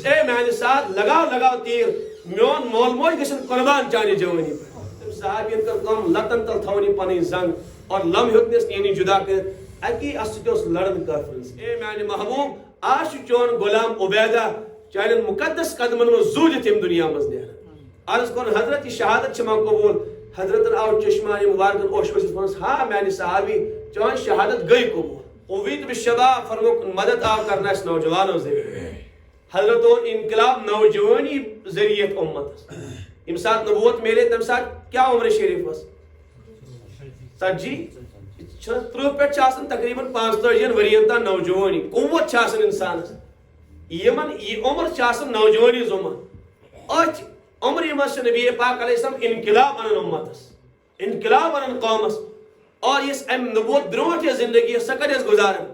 اے میانہ ساتھ لگاو تیر میون مول موج گژھن قربان چانہ جوانی پہ صحابین کر کم لتن تل تھونی پنن زنگ اور لم ہیوکنس یعنی جدا کر اکی اس لڑن کافرن اے میانہ محبوب آج چون غلام عبیدہ چانن مقدس قدمن من زوجت یم دنیا مز نیران عرض کون حضرت شہادت چھما قبول حضرت آو چشمہ مبارکن اوش وسط ونس ہاں میانہ صحابی چون شہادت گئی قبول اوید بالشباب فرموک مدد آو کرنا اس نوجوانوں ذریعے حضرت انقلاب نوجوانی ذریعہ امت یم سات نبوت میلے تم سات کیا عمر شریف اس سجی 30 پہ تقریباً 45 ورین تا نوجوانی قوت انسان یمن یہ عمر نوجوانی عمر ات عمر مز نبی پاک علیہ السلام انقلاب انن امتس انقلاب انن قومس اور اس ام نبوت برونٹھ زندگی سہ کر گزارن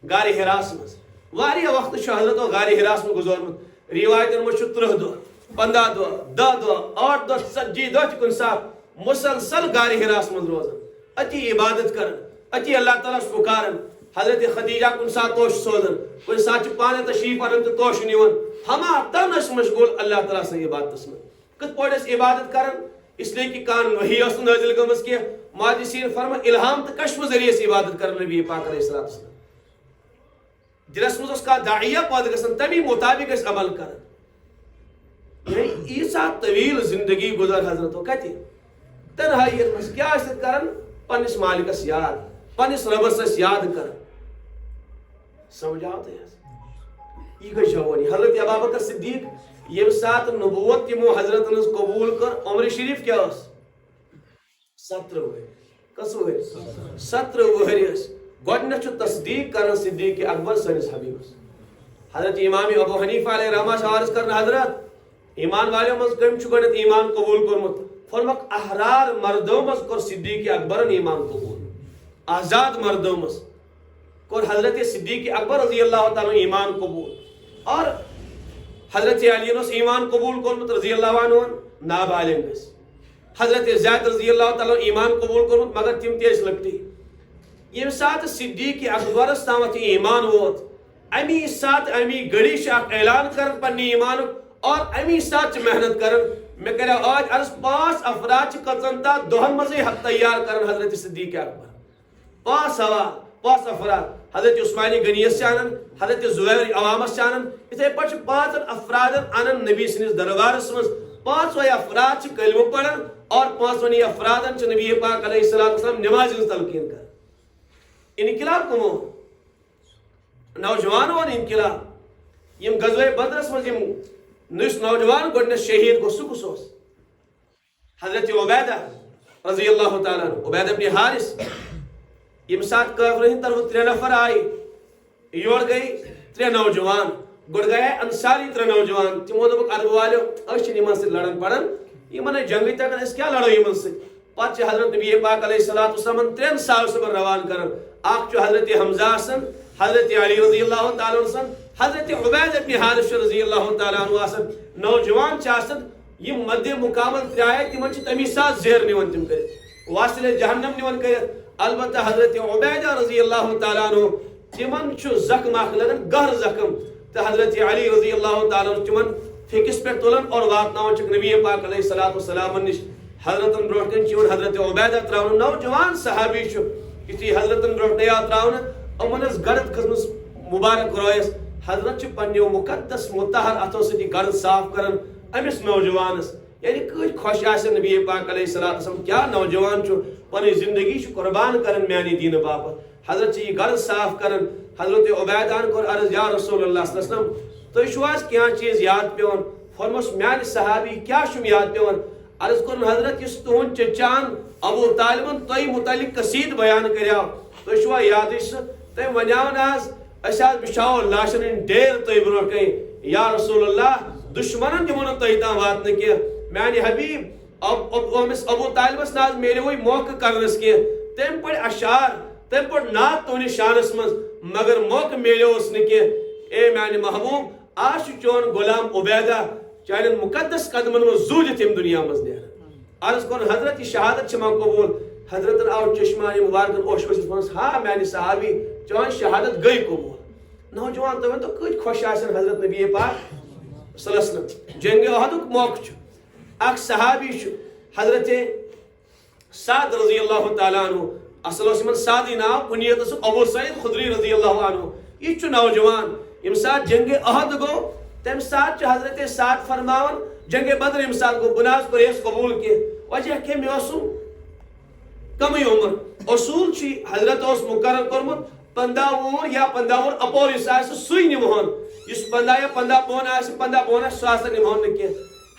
غار حراس مز واریاہ وقت حضرت غار حراس میں گزورمت روایتن مجھ 30 دہ 15 دہ 10 دہ 8 دہ 40 دہ کن ساتھ مسلسل غار حراس من روزان اتی عبادت کرن اتی اللہ تعالیٰ پکارن حضرت خدیجہ کن ساتھ توش سوزن کن ساتھ پانے تشریف انن تو توش نیون ہما تنش مشغول اللہ تعالیٰ سے عبادت میں کت پوڑ اس عبادت کرن اس لیے کہ کان وحی اس نازل گمس کے محدثین فرما الہام تو کشف ذریعے سے عبادت کرن نبی پاک علیہ السلام دلس مز کا داعیہ پاد گسن تمی مطابق اس عمل کرن یعنی ایسا طویل زندگی گزر حضرتو کہتی تنہائی مز کیا اس کرن پنس مالکس یاد پنس ربس اس یاد کرن سمجھاؤ تو یہ گئی جوانی حضرت ابوبکر صدیق یم سات نبوت تمو حضرت نز قبول کر عمر شریف کیا اس 17 ؤہر کس ؤہر 17 ؤہر اس گۄڈنیٚتھ چھُ تصدیق کرن صدیق اکبر سٲنِس حبیبس حضرت امام ابو حنیفہ علیہ رحمہ چھُ عرض کرن حضرت ایمان والوں مز کم چھُ گۄڈنیٚتھ ایمان قبول کوٚرمُت فرمک احرار مردوں مز کور صدیق اکبرن ایمان قبول آزاد مردوں مز کور حضرت صدیق اکبر رضی اللہ تعالیٰ ایمان قبول اور حضرت علی نے ایمان قبول کورمت رضی اللہ عنہ نابالغ حضرت زید رضی اللہ تعالیٰ ایمان قبول کورمت مگر تم تیز لگتی یم سات صدیق اکبرس تامت ایمان ووت امی سات امی گڑی شاک اعلان کرن پنی ایمان اور امی سات محنت کرن میں کہہ رہا آج عرض 5 افراد کتن تا دہن مزے حق تیار کرن حضرت صدیق اکبر 5 افراد حضرت عثمانی غنیس چانن حضرت زبیر عوامس چانن اتھے پچ 5 افراد انن نبی سنس دربارس مز 5 افراد کلمہ پڑھن اور 5 افراد نبی پاک علیہ السلام نماز تلقین کر انقلاب کمو نوجوانوں انقلاب یم غزوہ بدرس مز یم نس نوجوان گۄڈنیٚتھ شہید گو سہ کس حضرت عبیدہ رضی اللہ تعالیٰ عبیدہ بن حارث یم سات کافرن ہند طرف 3 نفر آئی یور گئی 3 نوجوان گۄڈ گئے انصاری 3 نوجوان تمو دوٚپُکھ ادب والو أسۍ چھِ یمن سۭتۍ لڑن پڑن یمن جنگی تگان أسۍ کیا لڑو یمن سۭتۍ پتہٕ چھِ حضرت نبی پاک علیہ السلام 3 صحابہ روان کران اکھ چھُ حضرت حمزہ آسان حضرت علی رضی اللہ تعالیٰ عنہ حضرت عبیدہ بن حارث رضی اللہ تعالیٰ عنہ آسان نوجوان چھِ آسان یم مد مقابل 3 آئے تمن چھِ تمی ساتھ زیر نِوان تم کٔرِتھ واصل جہنم نِوان کٔرِتھ البتہ حضرت عبیدہ رضی اللہ تعالیٰ عنہ تمن چھُ زخم اکھ لگان گہر زخم تو حضرت علی رضی اللہ تعالیٰ عنہ تمن پھیکس پہ تلان اور واتناوان چھِکھ نبی پاک علیہ السلام نش حضرتن برونٛٹھ کن چھِ حضرت عبیدہ تراون نوجوان صحابی چھُ یُتھُے حضرتن برونٛٹھ نیا تراون یِمن ٲس گرد کھٔژمٕژ مبارک رویس حضرت چھُ پننیو مقدس مطہر اتھو سۭتۍ گرد صاف کران أمس نوجوانس یعنی کۭتۍ خۄش آسن نبی پاک علیہ السلام کیا نوجوان چھُ پنٕنۍ زندگی چھُ قربان کران میانہِ دیٖنہٕ باپتھ حضرت چھِ یہِ گرد صاف کران حضرت عبیدہن کوٚر عرض یا رسول اللہ صلی اللہ علیہ وسلم تُہۍ چھُو حظ کینٛہہ چیٖز یاد پیوان فرموس میانہِ صحابی کیا چھُم یاد پیوان عرض کوٚرُن حضرت یُس تُہُنٛد چچان ابو طالبن تۄہہِ متعلق قصیٖد بیان کریو تُہۍ چھُوا یادٕے سُہ تٔمۍ ونیاو نہ حظ أسۍ حظ بِچھاوو لاشن ہٕنٛدۍ ڈیر تۄہہِ برونٛٹھ کَنۍ یا رسول اللہ دُشمنن دِمو نہٕ تۄہہِ تام واتنہٕ کینٛہہ میانہِ حبیب أمِس ابو طالبس نہ حظ میلیوٕے موقعہٕ کرنس کینٛہہ تٔمۍ پٔرۍ اشعار تٔمۍ پٔرۍ نعت تُہنٛدِس شانس منٛز مگر موقعہٕ میلیوس نہٕ کینٛہہ اے میانہِ محبوب آز چھُ چون غلام عبیدہ چانٮ۪ن مقدس قدمن منٛز زوٗدِتھ ییٚمہِ دُنیا منٛز نیران عرض کوٚرُن حضرت یہِ شہادت چھِ مےٚ قبوٗل حضرتن آو چشمہ مبارکن اوش ؤسِتھ ووٚنُس ہاں میانہِ صحابی چون شہادت گٔے قبوٗل نوجوان تو ونتو کت خوش آسن حضرت نبی پاک صلی اللہ علیہ وسلم جنگ احدک موقع اخ صحابی حضرت سعد رضی اللہ تعالیٰ عنہ اصل اس من سعدی ناو کنیت اس ابو سعید خدری رضی اللہ عنہ یہ چھو نوجوان یم ساتھ جنگ احد گو تم ساتھ حضرت سعد فرماون جنگ بدر یم ساتھ گو بناس پریس قبول کے وجہ کہ میں اسو کمی عمر اصول چی حضرت اس مقرر کرمت 15 وور یا 15 وور اپور اس آئے سوئی نمہن اس 15 یا 15 پون آئے 15 پون آئے سواسر نمہن نکے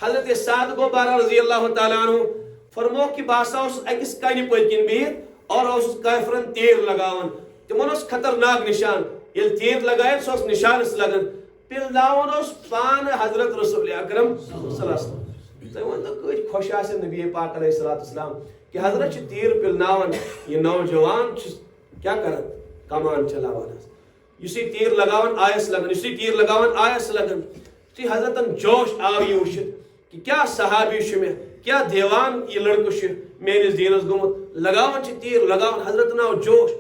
حضرت سعد گو بارہ رضی اللہ تعالیٰ عنہ فرمو کہ باسا اس اکس کانی پلکن بہت اور اس کافرن تیر لگاون تمن اس خطرناک نشان یل تیر لگائے سو اس نشان اس لگن پل داون اس پان حضرت رسول اکرم صلی اللہ علیہ وسلم تو ون تو کچھ خوش آسے نبی پاک علیہ السلام کہ حضرت چھ تیر پل ناون یہ نوجوان کیا کرن کمان چلاوان یسی تیر لگاون آیس لگن یسی تیر لگاون آیس لگن تی حضرتن جوش آوی وشت کہ کیا صحابی شمی کیا دیوان یہ لڑکش میرے دینس گمت لگاون چھ تیر لگاون حضرت ناو جوش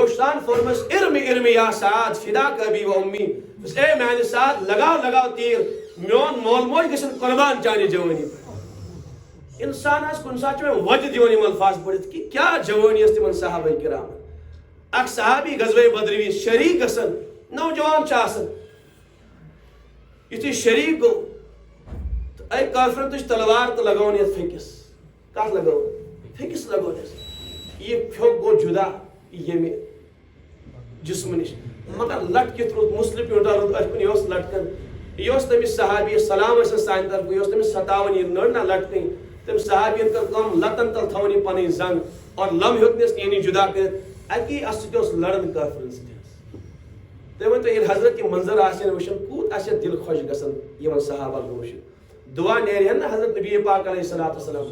سان فرمس ارم یا سعد فدا کبی و امی بس اے میانی سعد لگاو تیر میون مول موج گسن قربان چانی جوانی انسان اس کن ساتھ میں وجہ دیونی ملفاظ پڑھت کہ کیا جوانی اس تمن صحابہ کرام اک صحابی غزوہ بدروی شریک گسن نوجوان چاسن یہ شریک گو اے کافرن تش تلوار تو لگاون یہ فکس کات لگاون فکس لگاون یہ پھوک گو جدا یہ جسم نش مگر لٹ کت روز مسلم پیوٹا روز اچھن یہ لٹکن یہ تمس صحابی سلام اس سان طرف یہ تمس 57 یہ نڑنا لٹکن تم صحابی کر کم لتن تل تھونی پنی زنگ اور لم ہیوکنس یعنی جدا کر اکی اس لڑن کافرن س تمن تو یہ حضرت کے منظر آسن وشن کوت آسن دل خوش گسن یہ صحابہ وشن دعا نیرہن نا حضرت نبی پاک علیہ السلام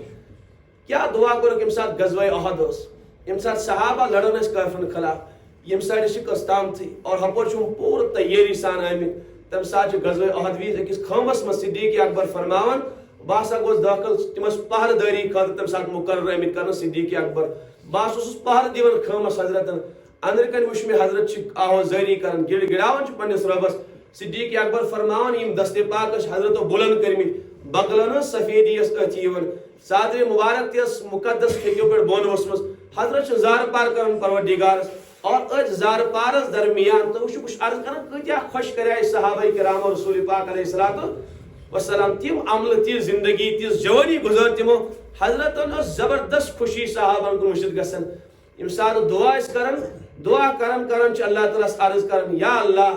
کیا دعا کرو کہ امسات غزوہ احد اس امسات صحابہ لڑن اس کافرن خلاف یم سائڈ شکست تام تھی اور ہپور چھم پور تیاری سان آمت تم ساتھ غزوہ احد ویز اکس خامس میں صدیق اکبر فرماون باسا گوس داخل تمس پہر داری خاطر تم ساتھ مقرر آمت کرنا صدیق اکبر باس اس پہر دیون خامس حضرت اندر کن وش میں حضرت آواز زاری کرن گڑ گڑاون چھ پنس ربس صدیق اکبر فرماون یم دست پاک حضرت بلند کرمت بغلن سفیدی اس اتیون صادر مبارک تیس مقدس پھیکیو پر بون وسمس حضرت زار پار کرن پروردگار اور اج زار پارس درمیان تو وش عرض کرن کتیا خوش کرے صحابہ کرام اور رسول پاک علیہ الصلوۃ والسلام تیم عمل تی زندگی تی جوانی گزار تیمو حضرت زبردست خوشی صحابہ کو مشد گسن امسال دعا اس کرن چ اللہ تعالی عرض کرن یا اللہ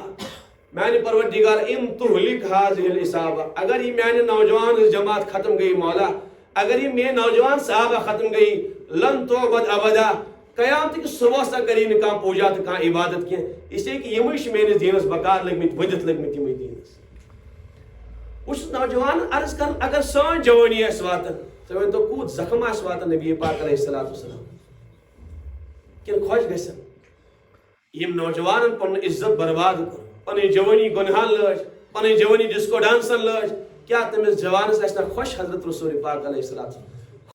میانہ پروردگار ام تہلک هذه الاصابہ اگر یہ میانہ نوجوان جماعت ختم گئی مولا اگر یہ میرے نوجوان صحابہ ختم گئی لن توبت ابدا قیامت کی صبح سے کری نہ کان پوجا تو کان عبادت کی اس لیے کہ یہ میرے دینس بکار لگمت ودت لگمت یہ دینس اس نوجوان عرض کر اگر سان جوانی اس واتن تو کوت زخم اس واتن نبی پاک علیہ الصلوۃ والسلام کن خوش گسن یم نوجوان پن عزت برباد کر پنی جوانی گناہ لج پنی جوانی ڈسکو ڈانسن لج کیا تمس جوانس اس خوش حضرت رسول پاک علیہ الصلوۃ والسلام